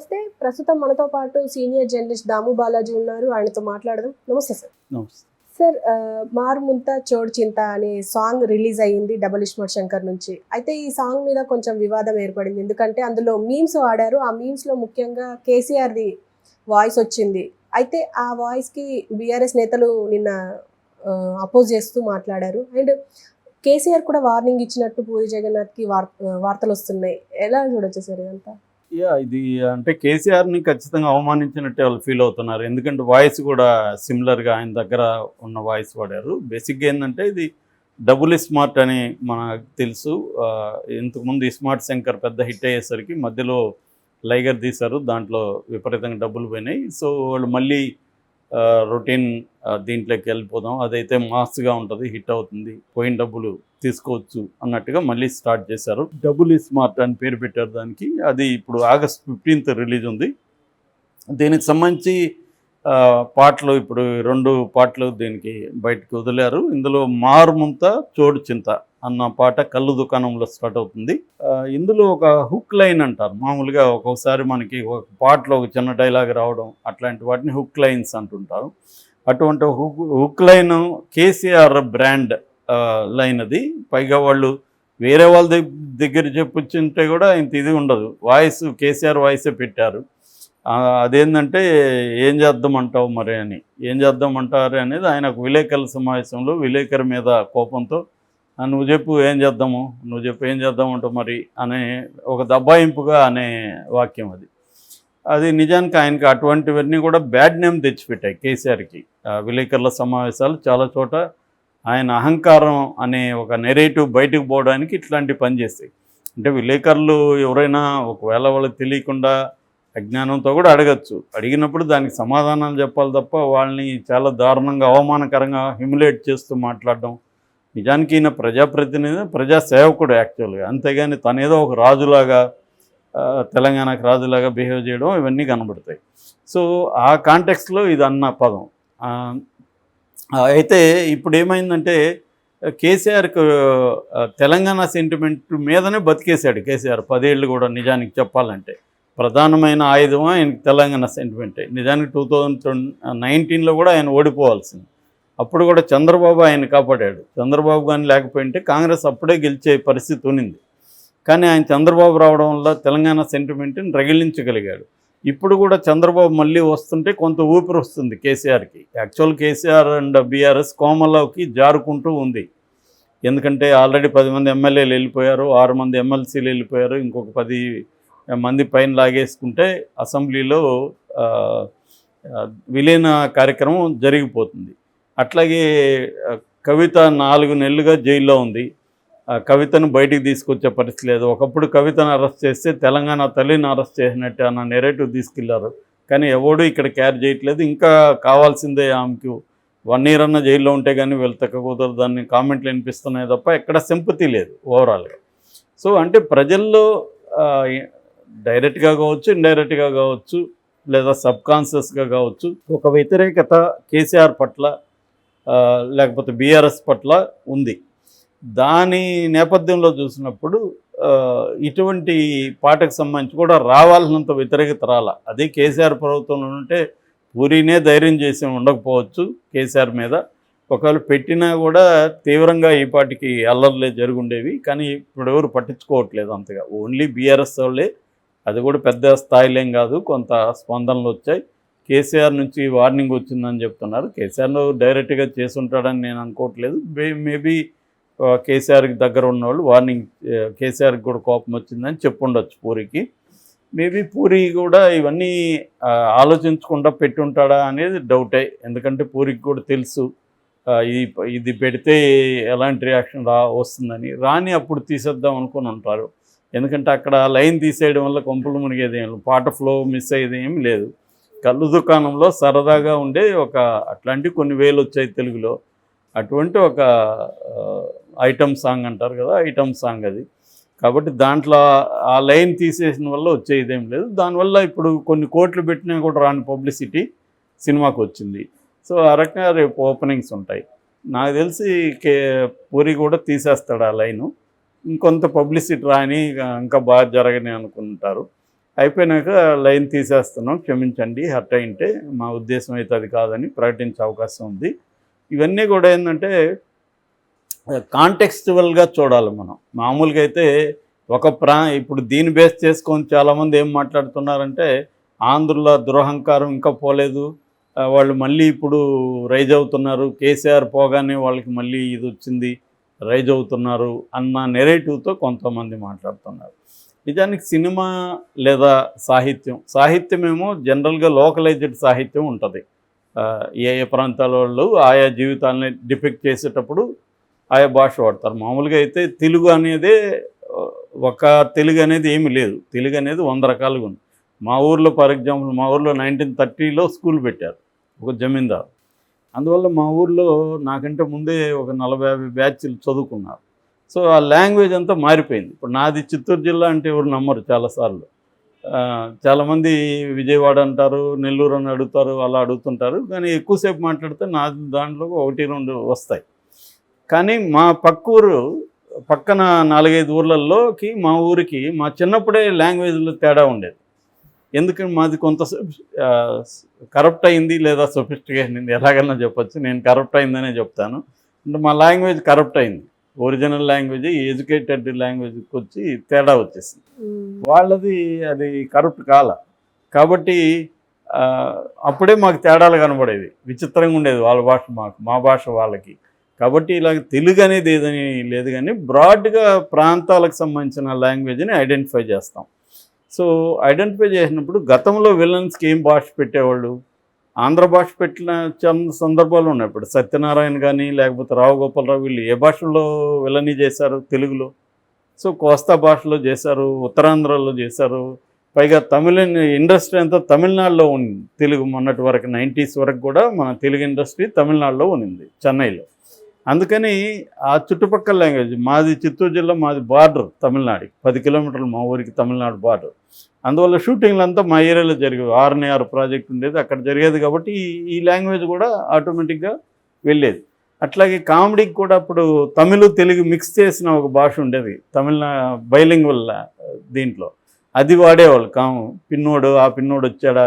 నమస్తే. ప్రస్తుతం మనతో పాటు సీనియర్ జర్నలిస్ట్ దాము బాలాజీ ఉన్నారు. ఆయనతో మాట్లాడదాం. నమస్తే సార్. నమస్తే సార్, మారుముంత చోడు చింత అనే సాంగ్ రిలీజ్ అయ్యింది డబుల్ ఇస్మార్ట్ శంకర్ నుంచి. అయితే ఈ సాంగ్ మీద కొంచెం వివాదం ఏర్పడింది. ఎందుకంటే అందులో మీమ్స్ వాడారు. ఆ మీమ్స్లో ముఖ్యంగా కేసీఆర్ది వాయిస్ వచ్చింది. అయితే ఆ వాయిస్కి బీఆర్ఎస్ నేతలు నిన్న అపోజ్ చేస్తూ మాట్లాడారు. అండ్ కేసీఆర్ కూడా వార్నింగ్ ఇచ్చినట్టు పూరి జగన్నాథ్కి వార్తలు వస్తున్నాయి. ఎలా చూడొచ్చు సార్ ఇదంతా? ఇది అంటే కేసీఆర్ని ఖచ్చితంగా అవమానించినట్టే వాళ్ళు ఫీల్ అవుతున్నారు. ఎందుకంటే వాయిస్ కూడా సిమిలర్గా ఆయన దగ్గర ఉన్న వాయిస్ వాడారు. బేసిక్గా ఏంటంటే ఇది డబుల్ స్మార్ట్ అని మనకు తెలుసు. ఇంతకుముందు స్మార్ట్ శంకర్ పెద్ద హిట్ అయ్యేసరికి మధ్యలో లైగర్ తీశారు. దాంట్లో విపరీతంగా డబ్బులు పోయినాయి. సో వాళ్ళు మళ్ళీ రొటీన్ దీంట్లోకి వెళ్ళిపోదాం, అదైతే మాస్గా ఉంటుంది, హిట్ అవుతుంది, పోయిన డబ్బులు తీసుకోవచ్చు అన్నట్టుగా మళ్ళీ స్టార్ట్ చేశారు. డబుల్ స్మార్ట్ అని పేరు పెట్టారు దానికి. అది ఇప్పుడు ఆగస్ట్ 15th రిలీజ్ ఉంది. దీనికి సంబంధించి పాటలు ఇప్పుడు 2 పాటలు దీనికి బయటకు వదిలారు. ఇందులో మారుముంత చోడు చింత అన్న పాట కళ్ళు దుకాణంలో స్టార్ట్ అవుతుంది. ఇందులో ఒక హుక్ లైన్ అంటారు. మామూలుగా ఒక్కొక్కసారి మనకి ఒక పాటలో ఒక చిన్న డైలాగ్ రావడం, అట్లాంటి వాటిని హుక్ లైన్స్ అంటుంటారు. అటువంటి hook line KCR brand line అది. పైగా వాళ్ళు వేరే వాళ్ళ దగ్గర చెప్పుంటే కూడా ఇంత ఇది ఉండదు. వాయిస్ కేసీఆర్ వాయిసే పెట్టారు. అదేంటంటే ఏం చేద్దామంటావు మరి అని, ఏం చేద్దామంటారు అనేది ఆయన విలేకరుల సమావేశంలో విలేకరు మీద కోపంతో నువ్వు చెప్పు ఏం చేద్దాము, నువ్వు చెప్పు ఏం చేద్దామంటావు మరి అనే ఒక దబ్బాయింపుగా అనే వాక్యం అది. అది నిజానికి ఆయనకి అటువంటివన్నీ కూడా బ్యాడ్ నేమ్ తెచ్చిపెట్టాయి కేసీఆర్కి. విలేకరుల సమావేశాలు చాలా చోట ఆయన అహంకారం అనే ఒక నెరేటివ్ బయటకు పోవడానికి ఇట్లాంటి పని చేస్తాయి. అంటే విలేకరులు ఎవరైనా ఒకవేళ వాళ్ళకి తెలియకుండా అజ్ఞానంతో కూడా అడగచ్చు. అడిగినప్పుడు దానికి సమాధానాలు చెప్పాలి తప్ప వాళ్ళని చాలా దారుణంగా అవమానకరంగా హ్యూమిలేట్ చేస్తూ మాట్లాడడం. నిజానికి ఈయన ప్రజాప్రతినిధి, ప్రజాసేవకుడు యాక్చువల్గా. అంతేగాని తనేదో ఒక రాజులాగా తెలంగాణకు రాజులాగా బిహేవ్ చేయడం ఇవన్నీ కనబడతాయి. సో ఆ కాంటెక్స్లో ఇది అన్న పదం. అయితే ఇప్పుడు ఏమైందంటే కేసీఆర్కు తెలంగాణ సెంటిమెంట్ మీదనే బతికేశాడు కేసీఆర్ 10 ఏళ్ళు కూడా. నిజానికి చెప్పాలంటే ప్రధానమైన ఆయుధం ఆయనకి తెలంగాణ సెంటిమెంటే. నిజానికి 2019లో కూడా ఆయన ఓడిపోవాల్సింది. అప్పుడు కూడా చంద్రబాబు ఆయన కాపాడాడు. చంద్రబాబు కానీ లేకపోయింటే కాంగ్రెస్ అప్పుడే గెలిచే పరిస్థితి ఉన్నింది. కానీ ఆయన చంద్రబాబు రావడం వల్ల తెలంగాణ సెంటిమెంట్ని రగిలించగలిగాడు. ఇప్పుడు కూడా చంద్రబాబు మళ్ళీ వస్తుంటే కొంత ఊపిరి వస్తుంది కేసీఆర్కి. యాక్చువల్ కేసీఆర్ అండ్ బీఆర్ఎస్ కోమలోకి జారుకుంటూ ఉంది. ఎందుకంటే ఆల్రెడీ 10 మంది ఎమ్మెల్యేలు వెళ్ళిపోయారు, 6 మంది ఎమ్మెల్సీలు వెళ్ళిపోయారు, ఇంకొక 10 మంది పైన లాగేసుకుంటే అసెంబ్లీలో విలీన కార్యక్రమం జరిగిపోతుంది. అట్లాగే కవిత 4 నెలలుగా జైల్లో ఉంది. కవితను బయటికి తీసుకొచ్చే పరిస్థితి లేదు. ఒకప్పుడు కవితను అరెస్ట్ చేస్తే తెలంగాణ తల్లిని అరెస్ట్ చేసినట్టు అన్న నెరేటివ్ తీసుకెళ్లారు. కానీ ఎవడు ఇక్కడ క్యారీ చేయట్లేదు. ఇంకా కావాల్సిందే ఆమెకు 1 year అన్న జైల్లో ఉంటే కానీ వెళ్తకపోతారు, దాన్ని కామెంట్లు వినిపిస్తున్నాయి తప్ప ఎక్కడ సింపతి లేదు ఓవరాల్గా. సో అంటే ప్రజల్లో డైరెక్ట్గా కావచ్చు, ఇండైరెక్ట్గా కావచ్చు, లేదా సబ్కాన్షియస్గా కావచ్చు ఒక వ్యతిరేకత కేసీఆర్ పట్ల లేకపోతే బీఆర్ఎస్ పట్ల ఉంది. దాని నేపథ్యంలో చూసినప్పుడు ఇటువంటి పాటకు సంబంధించి కూడా రావాల్సినంత వ్యతిరేకత రాల. అదే కేసీఆర్ ప్రభుత్వంలో ఉంటే పూరీనే ధైర్యం చేసి ఉండకపోవచ్చు కేసీఆర్ మీద. ఒకవేళ పెట్టినా కూడా తీవ్రంగా ఈ పాటికి అల్లర్లే జరుగుండేవి. కానీ ఇప్పుడు ఎవరు పట్టించుకోవట్లేదు అంతగా. ఓన్లీ బీఆర్ఎస్ వాళ్ళే, అది కూడా పెద్ద స్థాయిలేం కాదు, కొంత స్పందనలు వచ్చాయి. కేసీఆర్ నుంచి వార్నింగ్ వచ్చిందని చెప్తున్నారు. కేసీఆర్ను డైరెక్ట్గా చేసి ఉంటాడని నేను అనుకోవట్లేదు. మేబీ కేసీఆర్కి దగ్గర ఉన్నవాళ్ళు వార్నింగ్, కేసీఆర్కి కూడా కోపం వచ్చిందని చెప్పుండొచ్చు పూరికి. మేబీ పూరి కూడా ఇవన్నీ ఆలోచించకుండా పెట్టి ఉంటాడా అనేది డౌటే. ఎందుకంటే పూరికి కూడా తెలుసు ఇది పెడితే ఎలాంటి రియాక్షన్ వస్తుందని. రాని అప్పుడు తీసేద్దాం అనుకుని ఉంటారు. ఎందుకంటే అక్కడ లైన్ తీసేయడం వల్ల కొంపలు మునిగేది ఏం లేదు, పాట ఫ్లో మిస్ అయ్యేది ఏం లేదు. కళ్ళు దుకాణంలో సరదాగా ఉండే ఒక అట్లాంటివి కొన్ని వేలు వచ్చాయి తెలుగులో. అటువంటి ఒక ఐటమ్ సాంగ్ అంటారు కదా, ఐటమ్ సాంగ్ అది. కాబట్టి దాంట్లో ఆ లైన్ తీసేసిన వల్ల వచ్చేదేం లేదు. దానివల్ల ఇప్పుడు కొన్ని కోట్లు పెట్టినా కూడా రాని పబ్లిసిటీ సినిమాకు వచ్చింది. సో ఆ రకంగా రేపు ఓపెనింగ్స్ ఉంటాయి. నాకు తెలిసి పూరి కూడా తీసేస్తాడు ఆ లైను. ఇంకొంత పబ్లిసిటీ రాని ఇంకా బాగా జరగని అనుకుంటారు. అయిపోయినాక లైన్ తీసేస్తున్నాం, క్షమించండి, హర్ట్ అయింటే మా ఉద్దేశం అయితే అది కాదని ప్రకటించే అవకాశం ఉంది. ఇవన్నీ కూడా ఏంటంటే కాంటెక్స్చువల్గా చూడాలి మనం. మామూలుగా అయితే ఇప్పుడు దీన్ని బేస్ చేసుకొని చాలామంది ఏం మాట్లాడుతున్నారంటే ఆంధ్రుల దురహంకారం ఇంకా పోలేదు, వాళ్ళు మళ్ళీ ఇప్పుడు రైజ్ అవుతున్నారు, కేసీఆర్ పోగానే వాళ్ళకి మళ్ళీ ఇది వచ్చింది, రైజ్ అవుతున్నారు అన్న నెరేటివ్తో కొంతమంది మాట్లాడుతున్నారు. నిజానికి సినిమా లేదా సాహిత్యమేమో జనరల్గా లోకలైజ్డ్ సాహిత్యం ఉంటుంది. ఏ ఏ ప్రాంతాల వాళ్ళు ఆయా జీవితాలని డిపిక్ట్ చేసేటప్పుడు ఆయా భాష వాడతారు. మామూలుగా అయితే తెలుగు అనేదే ఒక తెలుగు అనేది ఏమీ లేదు. తెలుగు అనేది 100 రకాలుగా ఉంది. మా ఊర్లో ఫర్ ఎగ్జాంపుల్ మా ఊర్లో 1930లో స్కూల్ పెట్టారు ఒక జమీందారు. అందువల్ల మా ఊర్లో నాకంటే ముందే ఒక 40-50 బ్యాచ్లు చదువుకున్నారు. సో ఆ లాంగ్వేజ్ అంతా మారిపోయింది. ఇప్పుడు నాది చిత్తూరు జిల్లా అంటే ఎవరు నమ్మరు చాలాసార్లు. చాలామంది విజయవాడ అంటారు, నెల్లూరు అని అడుగుతారు, అలా అడుగుతుంటారు. కానీ ఎక్కువసేపు మాట్లాడితే నా దాంట్లో 1-2 వస్తాయి. కానీ మా పక్కన 4-5 ఊర్లలోకి మా ఊరికి మా చిన్నప్పుడే లాంగ్వేజ్లో తేడా ఉండేది. ఎందుకంటే మాది కొంత కరప్ట్ అయింది లేదా సొఫిస్టికేషన్ అయింది, ఎలాగన్నా చెప్పచ్చు. నేను కరప్ట్ అయిందనే చెప్తాను. అంటే మా లాంగ్వేజ్ కరప్ట్ అయింది. ఒరిజినల్ లాంగ్వేజ్ ఎడ్యుకేటెడ్ లాంగ్వేజ్కి వచ్చి తేడా వచ్చేసింది. వాళ్ళది అది కరప్ట్ కాబట్టి అప్పుడే మాకు తేడాలు కనబడేది, విచిత్రంగా ఉండేది వాళ్ళ భాష మాకు, మా భాష వాళ్ళకి. కాబట్టి ఇలాగ తెలుగు అనేది ఏదని లేదు, కానీ బ్రాడ్గా ప్రాంతాలకు సంబంధించిన లాంగ్వేజ్ని ఐడెంటిఫై చేస్తాం. సో ఐడెంటిఫై చేసినప్పుడు గతంలో విలన్స్కి ఏం భాష పెట్టేవాళ్ళు, ఆంధ్ర భాష పెట్టిన సందర్భాలు ఉన్నాయి. ఇప్పుడు సత్యనారాయణ కానీ లేకపోతే రావు గోపాలరావు వీళ్ళు ఏ భాషలో విలనీ చేశారు తెలుగులో? సో కోస్తా భాషలో చేశారు, ఉత్తరాంధ్రలో చేశారు. పైగా తమిళ ఇండస్ట్రీ అంతా తమిళనాడులో ఉంది. తెలుగు మొన్నటి వరకు 90s వరకు కూడా మన తెలుగు ఇండస్ట్రీ తమిళనాడులో ఉంది, చెన్నైలో. అందుకని ఆ చుట్టుపక్కల లాంగ్వేజ్ మాది చిత్తూరు జిల్లా, మాది బార్డర్ తమిళనాడుకి 10 కిలోమీటర్లు మా ఊరికి తమిళనాడు బార్డర్. అందువల్ల షూటింగ్లు అంతా మా ఏరియాలో జరిగేవి. 6 ప్రాజెక్ట్ ఉండేది, అక్కడ జరిగేది. కాబట్టి ఈ లాంగ్వేజ్ కూడా ఆటోమేటిక్గా వెళ్ళేది. అట్లాగే కామెడీకి కూడా అప్పుడు తమిళ తెలుగు మిక్స్ చేసిన ఒక భాష ఉండేది, బైలింగ్వల్ దీంట్లో. అది వాడేవాళ్ళు. పిన్నోడు ఆ పిన్నోడు వచ్చాడా,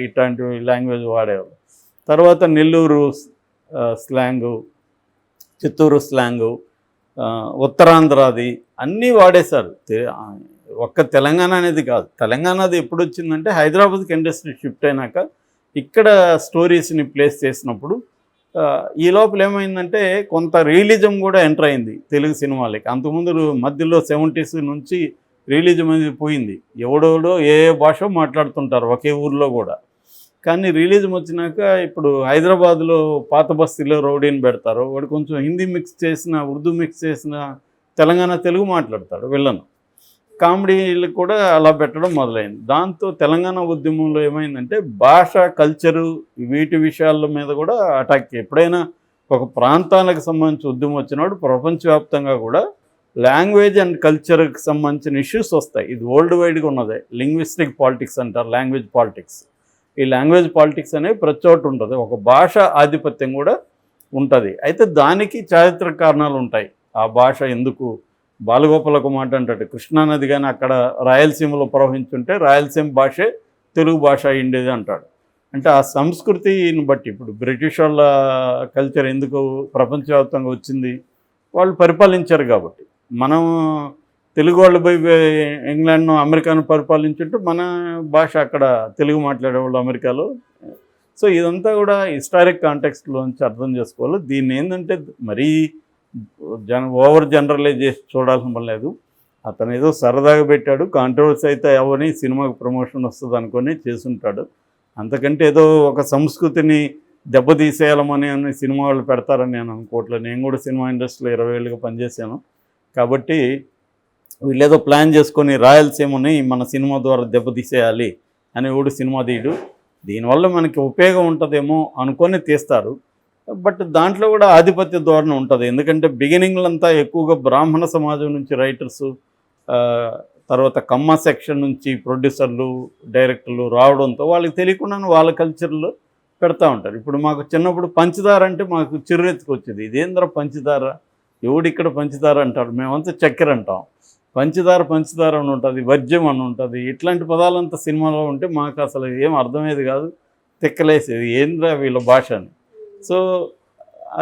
ఇట్లాంటి లాంగ్వేజ్ వాడేవాళ్ళు. తర్వాత నెల్లూరు స్లాంగు, చిత్తూరు స్లాంగు, ఉత్తరాంధ్రాది అన్నీ వాడేశారు. ఒక్క తెలంగాణ అనేది కాదు. తెలంగాణది ఎప్పుడు వచ్చిందంటే హైదరాబాద్కి ఇండస్ట్రీ షిఫ్ట్ అయినాక ఇక్కడ స్టోరీస్ని ప్లేస్ చేసినప్పుడు ఈ లోపల ఏమైందంటే కొంత రియలిజం కూడా ఎంటర్ అయింది తెలుగు సినిమాలకి. అంతకుముందు మధ్యలో 70s నుంచి రియలిజం అనేది పోయింది. ఎవడోడో ఏ భాష మాట్లాడుతుంటారు ఒకే ఊర్లో కూడా. కానీ రిలీజ్ వచ్చినాక ఇప్పుడు హైదరాబాద్లో పాత బస్తీలో రౌడీని పెడతారు, వాడు కొంచెం హిందీ మిక్స్ చేసిన, ఉర్దూ మిక్స్ చేసిన తెలంగాణ తెలుగు మాట్లాడతాడు విలను. కామెడీలు కూడా అలా పెట్టడం మొదలైంది. దాంతో తెలంగాణ ఉద్యమంలో ఏమైందంటే భాష, కల్చరు వీటి విషయాల మీద కూడా అటాక్. ఎప్పుడైనా ఒక ప్రాంతాలకు సంబంధించి ఉద్యమం వచ్చినప్పుడు ప్రపంచవ్యాప్తంగా కూడా లాంగ్వేజ్ అండ్ కల్చర్కి సంబంధించిన ఇష్యూస్ వస్తాయి. ఇది వరల్డ్ వైడ్గా ఉన్నదే. లింగ్విస్టిక్ పాలిటిక్స్ అంటారు, లాంగ్వేజ్ పాలిటిక్స్. ఈ లాంగ్వేజ్ పాలిటిక్స్ అనేవి ప్రతి చోట ఉంటుంది. ఒక భాష ఆధిపత్యం కూడా ఉంటుంది. అయితే దానికి చారిత్రక కారణాలు ఉంటాయి. ఆ భాష ఎందుకు బాలగోపాల్ ఒక మాట అంటాడు, కృష్ణానది కానీ అక్కడ రాయలసీమలో ప్రవహించుంటే రాయలసీమ భాషే తెలుగు భాష అయ్యిండేది అంటాడు. అంటే ఆ సంస్కృతిని బట్టి ఇప్పుడు బ్రిటిష్ వాళ్ళ కల్చర్ ఎందుకు ప్రపంచవ్యాప్తంగా వచ్చింది, వాళ్ళు పరిపాలించారు కాబట్టి. మనం తెలుగు వాళ్ళు పోయి ఇంగ్లాండ్ను, అమెరికాను పరిపాలించుంటే మన భాష అక్కడ తెలుగు మాట్లాడేవాళ్ళు అమెరికాలో. సో ఇదంతా కూడా హిస్టారిక్ కాంటెక్స్ట్లోంచి అర్థం చేసుకోవాలి. దీన్ని ఏంటంటే మరీ ఓవర్ జనరలైజ్ చేసి చూడాల్సిన పని లేదు. అతను ఏదో సరదాగా పెట్టాడు, కాంట్రవర్సీ అయితే అవని సినిమాకి ప్రమోషన్ వస్తుంది అనుకొని చేసుంటాడు. అంతకంటే ఏదో ఒక సంస్కృతిని దెబ్బతీసేయాలమని సినిమా వాళ్ళు పెడతారని నేను అనుకోవట్లేదు. నేను కూడా సినిమా ఇండస్ట్రీలో 20 ఏళ్ళుగా పనిచేశాను. కాబట్టి వీళ్ళేదో ప్లాన్ చేసుకొని రాయలసీమని మన సినిమా ద్వారా దెబ్బతీసేయాలి అని కూడా సినిమా తీయడు. దీనివల్ల మనకి ఉపయోగం ఉంటుందేమో అనుకొని తీస్తారు. బట్ దాంట్లో కూడా ఆధిపత్య ధోరణి ఉంటుంది. ఎందుకంటే బిగినింగ్లంతా ఎక్కువగా బ్రాహ్మణ సమాజం నుంచి రైటర్సు, తర్వాత కమ్మ సెక్షన్ నుంచి ప్రొడ్యూసర్లు, డైరెక్టర్లు రావడంతో వాళ్ళకి తెలియకుండానే వాళ్ళ కల్చర్లో పెడతా ఉంటారు. ఇప్పుడు మాకు చిన్నప్పుడు పంచదార అంటే మాకు చిర్రెత్తుకొచ్చేది, ఇదేంద్ర పంచదార, ఎవడిక్కడ పంచదార అంటాడు, మేమంతా చక్కెర అంటాం. పంచదార పంచదార అని ఉంటుంది, వర్జ్యం అని ఉంటుంది. ఇట్లాంటి పదాలంతా సినిమాలో ఉంటే మాకు అసలు ఏం అర్థమయ్యేది కాదు, తిక్కలేసేది ఏంద్రా వీళ్ళ భాష అని. సో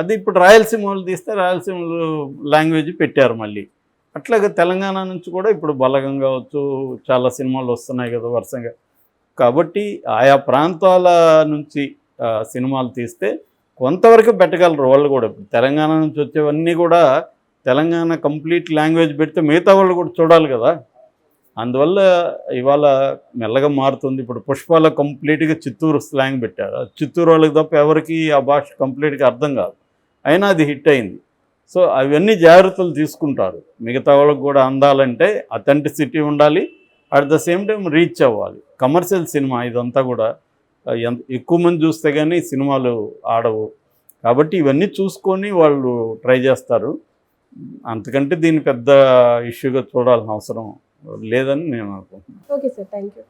అది ఇప్పుడు రాయలసీమలు తీస్తే రాయలసీమలు లాంగ్వేజ్ పెట్టారు మళ్ళీ. అట్లాగే తెలంగాణ నుంచి కూడా ఇప్పుడు బలగం కావచ్చు, చాలా సినిమాలు వస్తున్నాయి కదా వరుసగా. కాబట్టి ఆయా ప్రాంతాల నుంచి సినిమాలు తీస్తే కొంతవరకు పెట్టగలరు వాళ్ళు కూడా. ఇప్పుడు తెలంగాణ నుంచి వచ్చేవన్నీ కూడా తెలంగాణ కంప్లీట్ లాంగ్వేజ్ పెడితే మిగతా వాళ్ళు కూడా చూడాలి కదా. అందువల్ల ఇవాళ మెల్లగా మారుతుంది. ఇప్పుడు పుష్పాల కంప్లీట్గా చిత్తూరు స్లాంగ్ పెట్టారు. చిత్తూరు వాళ్ళకి తప్ప ఎవరికి ఆ భాష కంప్లీట్గా అర్థం కాదు, అయినా అది హిట్ అయింది. సో అవన్నీ జాగ్రత్తలు తీసుకుంటారు. మిగతా వాళ్ళకి కూడా అందాలంటే అథెంటిసిటీ ఉండాలి, at the same time reach అవ్వాలి. కమర్షియల్ సినిమా ఇదంతా కూడా ఎక్కువ మంది చూస్తే కానీ సినిమాలు ఆడవు. కాబట్టి ఇవన్నీ చూసుకొని వాళ్ళు ట్రై చేస్తారు. అంతకంటే దీన్ని పెద్ద ఇష్యూగా చూడాల్సిన అవసరం లేదని నేను అనుకుంటున్నాను. Okay sir, thank you.